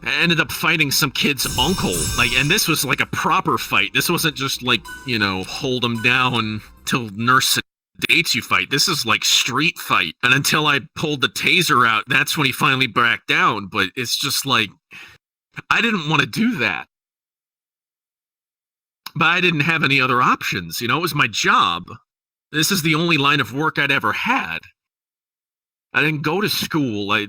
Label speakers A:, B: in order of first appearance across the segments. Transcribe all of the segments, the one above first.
A: I ended up fighting some kid's uncle. And this was like a proper fight. This wasn't just like, hold him down till nurse dates you fight. This is like street fight. And until I pulled the taser out, that's when he finally backed down. But it's just like, I didn't want to do that. But I didn't have any other options. It was my job. This is the only line of work I'd ever had. I didn't go to school. I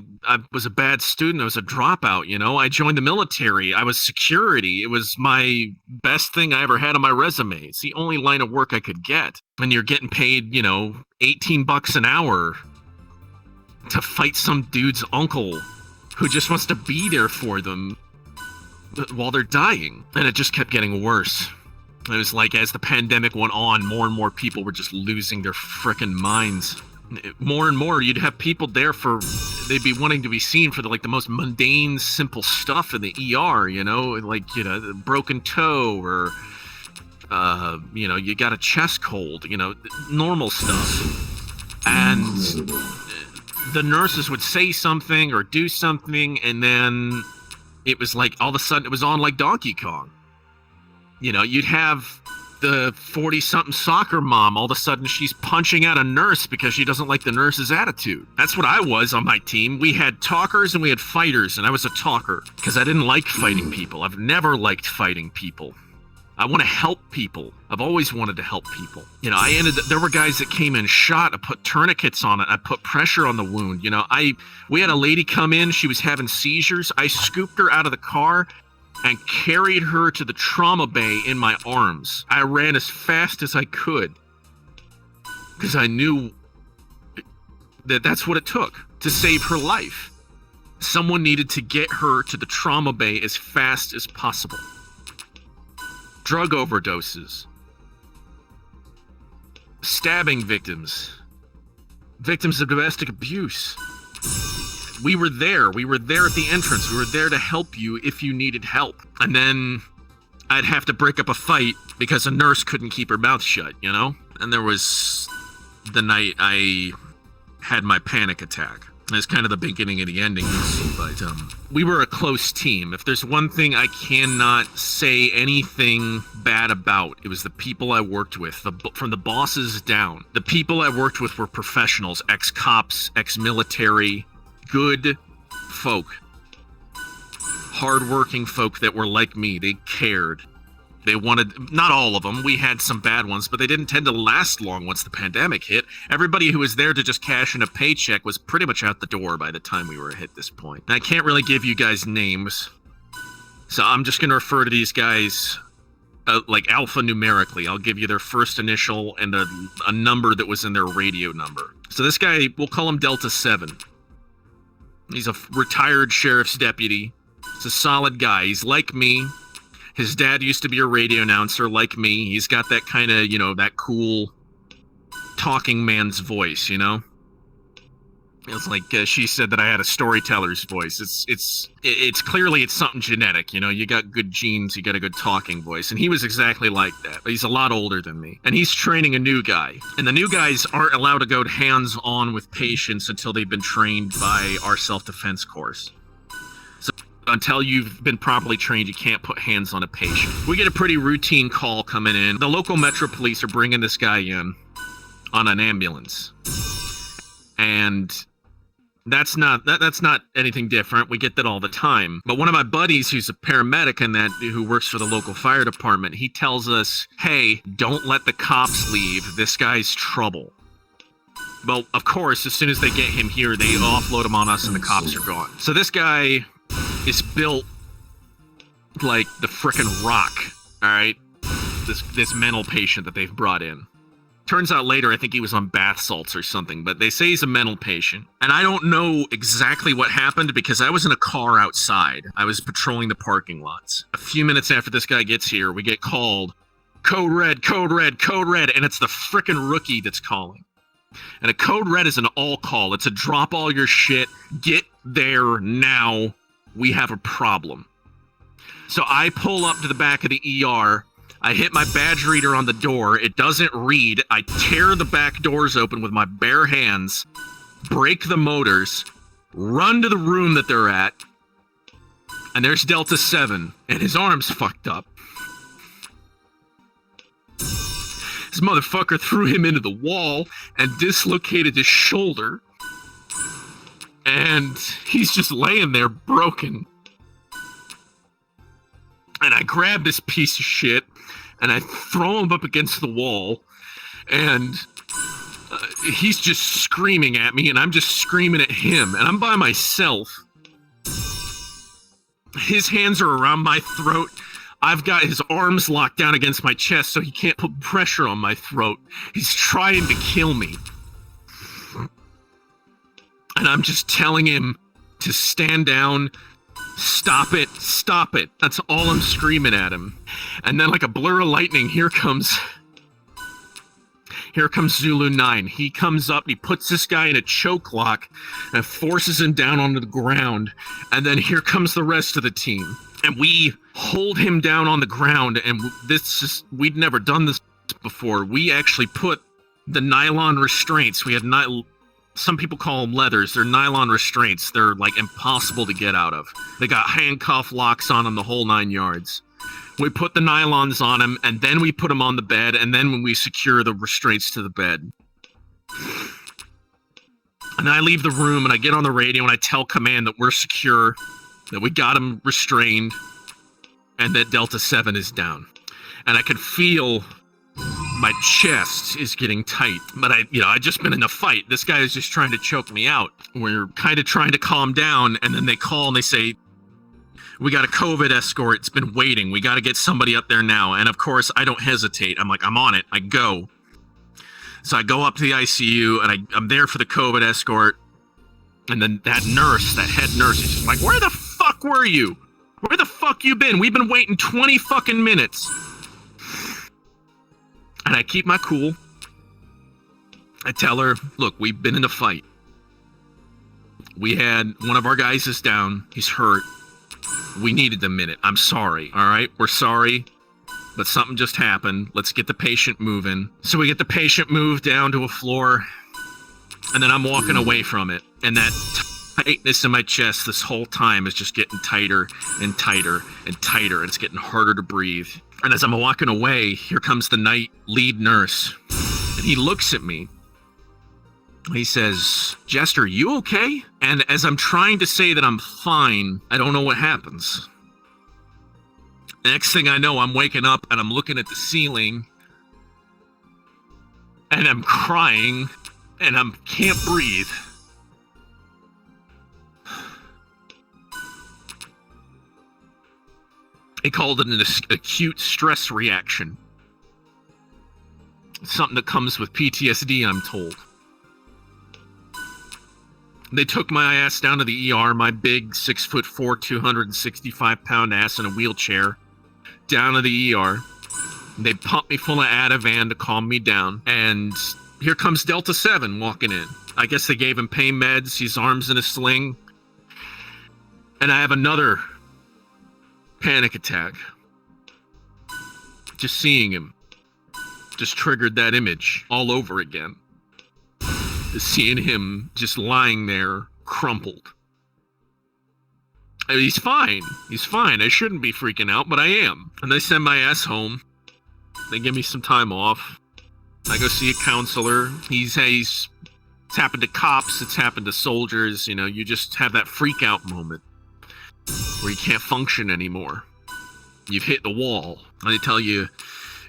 A: was a bad student. I was a dropout, I joined the military. I was security. It was my best thing I ever had on my resume. It's the only line of work I could get. And you're getting paid, $18 an hour to fight some dude's uncle who just wants to be there for them while they're dying. And it just kept getting worse. It was like as the pandemic went on, more and more people were just losing their frickin' minds. More and more, you'd have people there they'd be wanting to be seen for the most mundane, simple stuff in the ER, the broken toe or, you got a chest cold, normal stuff. And the nurses would say something or do something, and then it was like all of a sudden it was on like Donkey Kong. You'd have the 40-something soccer mom, all of a sudden she's punching out a nurse because she doesn't like the nurse's attitude. That's what I was on my team. We had talkers and we had fighters, and I was a talker because I didn't like fighting people. I've never liked fighting people. I want to help people. I've always wanted to help people. There were guys that came in shot. I put tourniquets on it. I put pressure on the wound. We had a lady come in. She was having seizures. I scooped her out of the car and carried her to the trauma bay in my arms. I ran as fast as I could because I knew that that's what it took to save her life. Someone needed to get her to the trauma bay as fast as possible. Drug overdoses, stabbing victims, victims of domestic abuse. We were there. We were there at the entrance. We were there to help you if you needed help. And then I'd have to break up a fight because a nurse couldn't keep her mouth shut, And there was the night I had my panic attack. It's kind of the beginning and the ending, but we were a close team. If there's one thing I cannot say anything bad about, it was the people I worked with, from the bosses down. The people I worked with were professionals, ex-cops, ex-military, good folk, hardworking folk that were like me. They cared. They wanted, not all of them, we had some bad ones, but they didn't tend to last long once the pandemic hit. Everybody who was there to just cash in a paycheck was pretty much out the door by the time we were hit this point. And I can't really give you guys names, so I'm just going to refer to these guys like alphanumerically. I'll give you their first initial and a number that was in their radio number. So this guy, we'll call him Delta 7. He's a retired sheriff's deputy. He's a solid guy. He's like me. His dad used to be a radio announcer like me. He's got that kind of, that cool talking man's voice, It's like she said that I had a storyteller's voice. It's clearly it's something genetic, You got good genes, you got a good talking voice, and he was exactly like that. But he's a lot older than me, and he's training a new guy. And the new guys aren't allowed to go hands-on with patients until they've been trained by our self-defense course. So until you've been properly trained, you can't put hands on a patient. We get a pretty routine call coming in. The local Metro Police are bringing this guy in on an ambulance, and that's not anything different. We get that all the time. But one of my buddies who's a paramedic who works for the local fire department, he tells us, hey, don't let the cops leave. This guy's trouble. Well, of course, as soon as they get him here, they offload him on us and the cops are gone. So this guy is built like the frickin' Rock, all right? This mental patient that they've brought in. Turns out later, I think he was on bath salts or something, but they say he's a mental patient. And I don't know exactly what happened because I was in a car outside. I was patrolling the parking lots. A few minutes after this guy gets here, we get called, code red, code red, code red, and it's the frickin' rookie that's calling. And a code red is an all call. It's a drop all your shit, get there now, we have a problem. So I pull up to the back of the ER, I hit my badge reader on the door. It doesn't read. I tear the back doors open with my bare hands, break the motors, run to the room that they're at, And there's Delta 7, and his arm's fucked up. This motherfucker threw him into the wall and dislocated his shoulder. And he's just laying there broken. And I grab this piece of shit, and I throw him up against the wall, and he's just screaming at me, and I'm just screaming at him, and I'm by myself. His hands are around my throat. I've got his arms locked down against my chest so he can't put pressure on my throat. He's trying to kill me. And I'm just telling him to stand down, stop it, stop it. That's all I'm screaming at him. And then like a blur of lightning, here comes Zulu 9. He comes up and he puts this guy in a choke lock and forces him down onto the ground. And then here comes the rest of the team. And we hold him down on the ground, and we'd never done this before. We actually put the nylon restraints. We had some people call them leathers. They're nylon restraints. They're like impossible to get out of. They got handcuff locks on them, the whole 9 yards. We put the nylons on him, and then we put him on the bed, and then when we secure the restraints to the bed. And I leave the room, and I get on the radio, and I tell command that we're secure, that we got him restrained, and that Delta 7 is down. And I could feel my chest is getting tight. But I just been in a fight. This guy is just trying to choke me out. We're kind of trying to calm down, and then they call and they say, we got a COVID escort. It's been waiting. We got to get somebody up there now. And of course, I don't hesitate. I'm like, I'm on it. I go. So I go up to the ICU, and I'm there for the COVID escort. And then that head nurse, is just like, where the fuck were you? Where the fuck you been? We've been waiting 20 fucking minutes. And I keep my cool. I tell her, look, we've been in a fight. We had one of our guys is down. He's hurt. We needed a minute. I'm sorry. All right, we're sorry. But something just happened. Let's get the patient moving. So we get the patient moved down to a floor. And then I'm walking away from it. And that tightness in my chest this whole time is just getting tighter and tighter and tighter. And it's getting harder to breathe. And as I'm walking away, here comes the night lead nurse. And he looks at me. He says, Jester, you okay? And as I'm trying to say that I'm fine, I don't know what happens. Next thing I know, I'm waking up and I'm looking at the ceiling. And I'm crying. And I can't breathe. They called it an acute stress reaction. It's something that comes with PTSD, I'm told. They took my ass down to the ER, my big 6'4", 265-pound ass in a wheelchair, down to the ER. They pumped me full of Ativan to calm me down, and here comes Delta 7 walking in. I guess they gave him pain meds, his arm's in a sling, and I have another panic attack. Just seeing him just triggered that image all over again. Seeing him just lying there, crumpled. I mean, he's fine. He's fine. I shouldn't be freaking out, but I am. And they send my ass home. They give me some time off. I go see a counselor. It's happened to cops. It's happened to soldiers. You just have that freak out moment where you can't function anymore. You've hit the wall. And they tell you,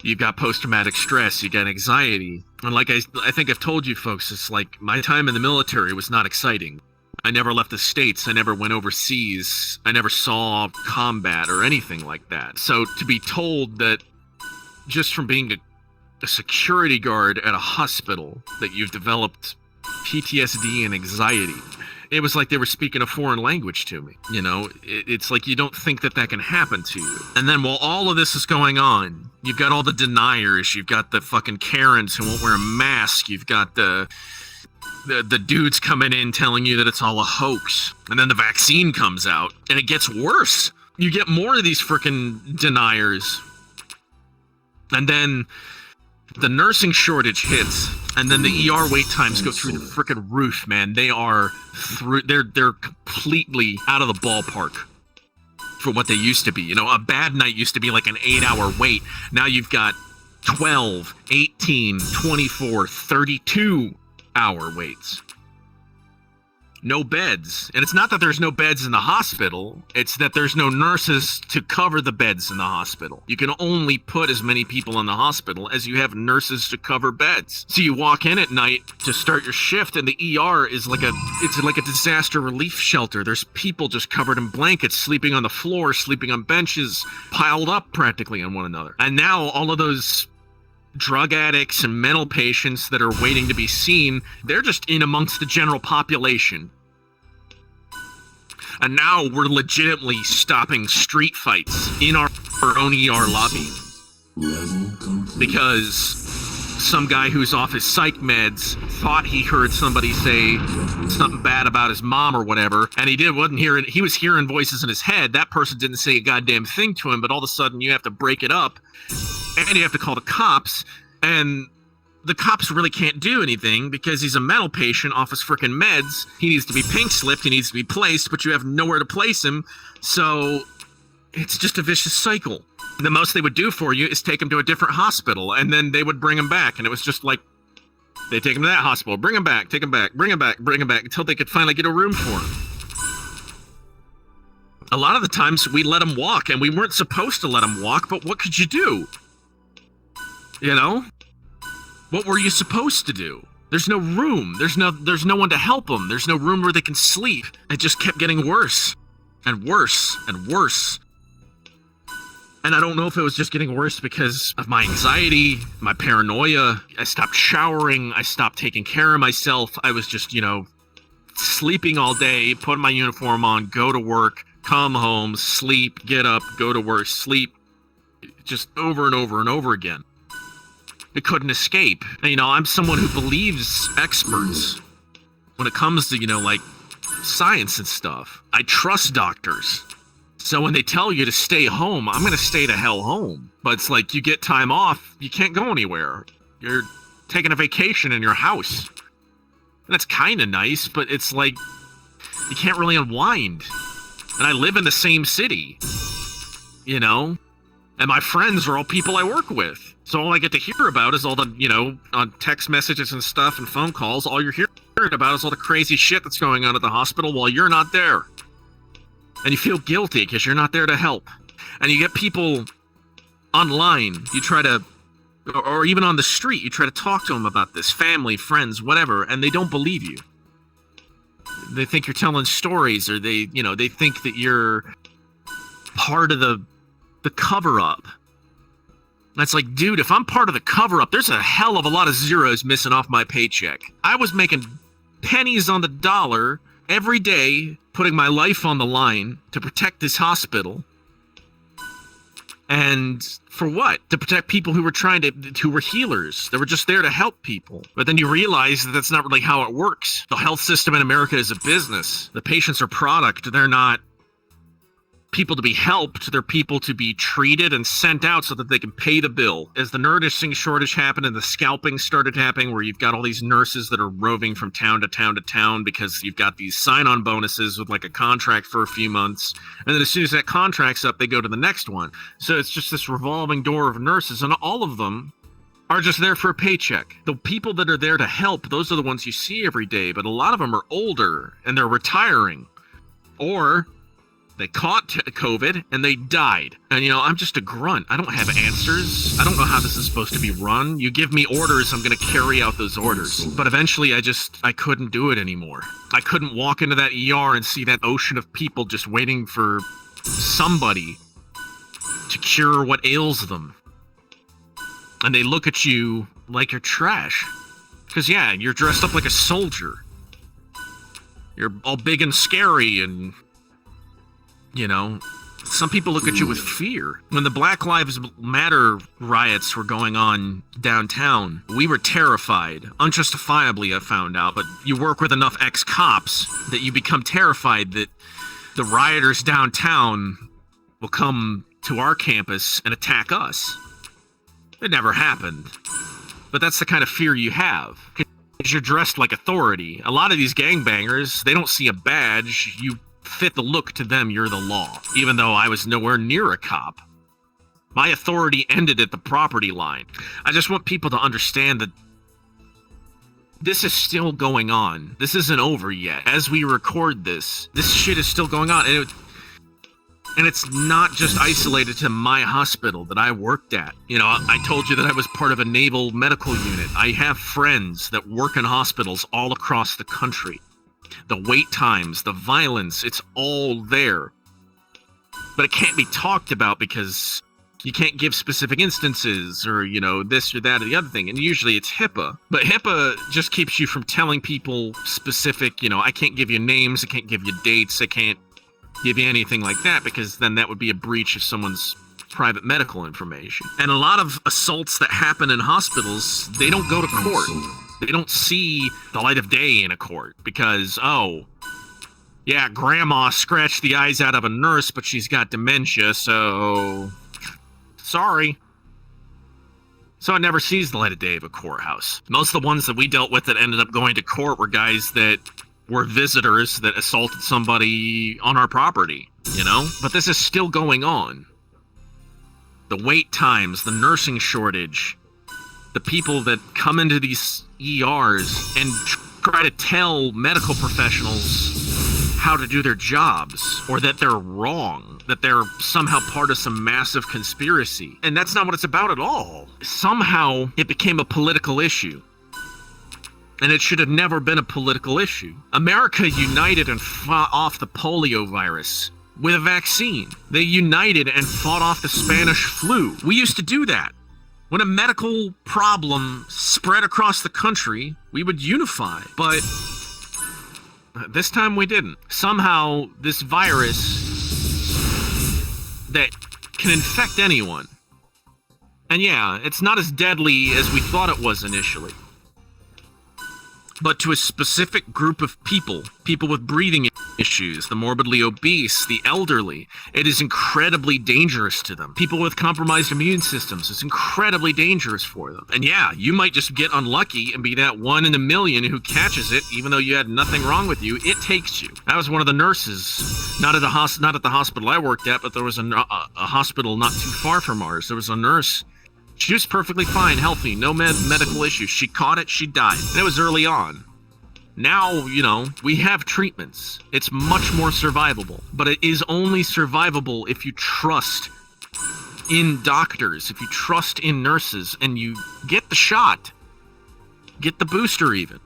A: you've got post-traumatic stress, you got anxiety. And like I think I've told you folks, it's like my time in the military was not exciting. I never left the States. I never went overseas. I never saw combat or anything like that. So to be told that just from being a security guard at a hospital that you've developed PTSD and anxiety, it was like they were speaking a foreign language to me. It's like you don't think that can happen to you. And then while all of this is going on, you've got all the deniers, you've got the fucking Karens who won't wear a mask, you've got the dudes coming in telling you that it's all a hoax. And then the vaccine comes out, and it gets worse. You get more of these freaking deniers. And then the nursing shortage hits, and then the ER wait times go through the freaking roof, man. They're completely out of the ballpark for what they used to be. You know, a bad night used to be like an 8-hour wait. Now you've got 12, 18, 24, 32-hour waits. No beds. And it's not that there's no beds in the hospital, it's that there's no nurses to cover the beds in the hospital. You can only put as many people in the hospital as you have nurses to cover beds. So you walk in at night to start your shift, and the ER is like a disaster relief shelter. There's people just covered in blankets, sleeping on the floor, sleeping on benches, piled up practically on one another. And now all of those drug addicts and mental patients that are waiting to be seen, they're just in amongst the general population. And now we're legitimately stopping street fights in our own ER lobby. Because some guy who's off his psych meds thought he heard somebody say something bad about his mom or whatever, and he was hearing voices in his head. That person didn't say a goddamn thing to him, but all of a sudden you have to break it up, and you have to call the cops, and the cops really can't do anything because he's a mental patient off his frickin' meds. He needs to be pink slipped, he needs to be placed, but you have nowhere to place him, so it's just a vicious cycle. The most they would do for you is take him to a different hospital, and then they would bring him back, and it was just like, they take him to that hospital, bring him back, take him back, bring him back, bring him back, until they could finally get a room for him. A lot of the times we let him walk, and we weren't supposed to let him walk, but what could you do? You know? What were you supposed to do? There's no room. There's no one to help them. There's no room where they can sleep. It just kept getting worse and worse and worse. And I don't know if it was just getting worse because of my anxiety, my paranoia. I stopped showering. I stopped taking care of myself. I was just, sleeping all day, put my uniform on, go to work, come home, sleep, get up, go to work, sleep. Just over and over and over again. It couldn't escape. And, I'm someone who believes experts when it comes to, science and stuff. I trust doctors. So when they tell you to stay home, I'm going to stay the hell home. But it's like you get time off, you can't go anywhere. You're taking a vacation in your house. And that's kind of nice, but it's like you can't really unwind. And I live in the same city, and my friends are all people I work with. So all I get to hear about is all the, on text messages and stuff and phone calls, all you're hearing about is all the crazy shit that's going on at the hospital while you're not there. And you feel guilty because you're not there to help. And you get people online, you try to, or even on the street, you try to talk to them about this, family, friends, whatever, and they don't believe you. They think you're telling stories, or they think that you're part of the cover-up. That's like, dude, if I'm part of the cover-up, there's a hell of a lot of zeros missing off my paycheck. I was making pennies on the dollar every day, putting my life on the line to protect this hospital. And for what? To protect people who were healers. They were just there to help people. But then you realize that that's not really how it works. The health system in America is a business. The patients are product. They're not people to be helped. They're people to be treated and sent out so that they can pay the bill. As the nursing shortage happened and the scalping started happening, where you've got all these nurses that are roving from town to town to town because you've got these sign-on bonuses with like a contract for a few months. And then as soon as that contract's up, they go to the next one. So it's just this revolving door of nurses, and all of them are just there for a paycheck. The people that are there to help, those are the ones you see every day, but a lot of them are older and they're retiring. Or they caught COVID and they died. And, I'm just a grunt. I don't have answers. I don't know how this is supposed to be run. You give me orders, I'm going to carry out those orders. But eventually I couldn't do it anymore. I couldn't walk into that ER and see that ocean of people just waiting for somebody to cure what ails them. And they look at you like you're trash. Because, yeah, you're dressed up like a soldier. You're all big and scary and some people look at you with fear. When the Black Lives Matter riots were going on downtown, we were terrified. Unjustifiably, I found out. But you work with enough ex-cops that you become terrified that the rioters downtown will come to our campus and attack us. It never happened. But that's the kind of fear you have. Because you're dressed like authority. A lot of these gangbangers, they don't see a badge. You fit the look to them, you're the law. Even though I was nowhere near a cop. My authority ended at the property line. I just want people to understand that this is still going on. This isn't over yet. As we record this shit is still going on. And it's not just isolated to my hospital that I worked at. You know, I told you that I was part of a naval medical unit. I have friends that work in hospitals all across the country. The wait times, the violence, it's all there. But it can't be talked about because you can't give specific instances or, you know, this or that or the other thing. And usually it's HIPAA. But HIPAA just keeps you from telling people specific, you know, I can't give you names, I can't give you dates, I can't give you anything like that, because then that would be a breach of someone's private medical information. And a lot of assaults that happen in hospitals, they don't go to court. They don't see the light of day in a court because, oh, yeah, grandma scratched the eyes out of a nurse, but she's got dementia, so sorry. So it never sees the light of day of a courthouse. Most of the ones that we dealt with that ended up going to court were guys that were visitors that assaulted somebody on our property, you know? But this is still going on. The wait times, the nursing shortage, the people that come into these ERs and try to tell medical professionals how to do their jobs, or that they're wrong, that they're somehow part of some massive conspiracy. And that's not what it's about at all. Somehow it became a political issue. And it should have never been a political issue. America united and fought off the polio virus with a vaccine. They united and fought off the Spanish flu. We used to do that. When a medical problem spread across the country, we would unify. But this time we didn't. Somehow, this virus that can infect anyone. And yeah, it's not as deadly as we thought it was initially. But to a specific group of people with breathing issues, the morbidly obese, the elderly, it is incredibly dangerous to them. People with compromised immune systems, it's incredibly dangerous for them. And yeah, you might just get unlucky and be that one in a million who catches it, even though you had nothing wrong with you. It takes you. I was one of the nurses, not at the hospital I worked at, but there was a hospital not too far from ours. There was a nurse. She was perfectly fine, healthy, no medical issues. She caught it, she died. And it was early on. Now, you know, we have treatments. It's much more survivable. But it is only survivable if you trust in doctors, if you trust in nurses, and you get the shot. Get the booster even.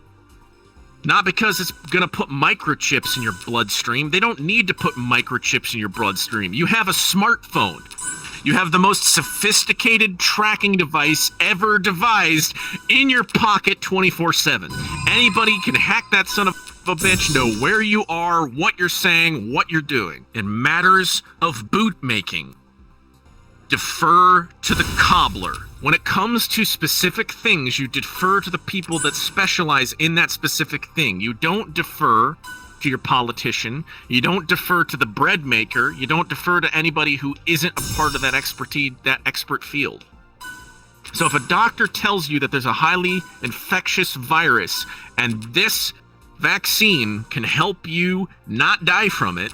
A: Not because it's gonna put microchips in your bloodstream. They don't need to put microchips in your bloodstream. You have a smartphone. You have the most sophisticated tracking device ever devised in your pocket 24/7. Anybody can hack that son of a bitch, know where you are, what you're saying, what you're doing. In matters of boot making, defer to the cobbler. When it comes to specific things, you defer to the people that specialize in that specific thing. You don't defer to your politician, you don't defer to the bread maker, you don't defer to anybody who isn't a part of that expertise, that expert field. So if a doctor tells you that there's a highly infectious virus and this vaccine can help you not die from it,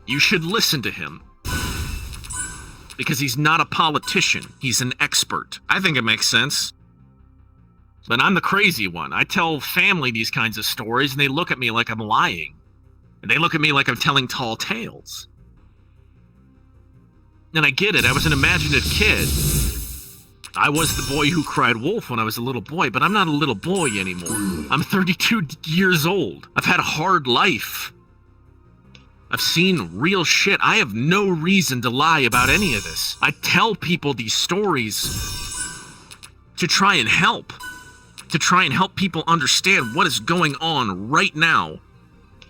A: you should listen to him. Because he's not a politician, he's an expert. I think it makes sense. But I'm the crazy one. I tell family these kinds of stories, and they look at me like I'm lying. And they look at me like I'm telling tall tales. And I get it. I was an imaginative kid. I was the boy who cried wolf when I was a little boy, but I'm not a little boy anymore. I'm 32 years old. I've had a hard life. I've seen real shit. I have no reason to lie about any of this. I tell people these stories to try and help. To try and help people understand what is going on right now.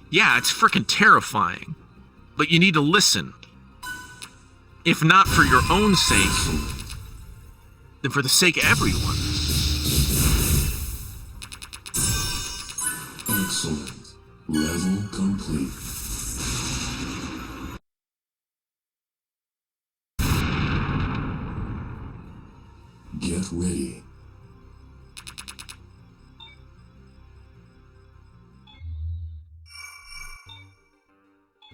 A: Yeah, it's freaking terrifying. But you need to listen. If not for your own sake, then for the sake of everyone.
B: Excellent. Level complete. Get ready.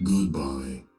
B: Goodbye.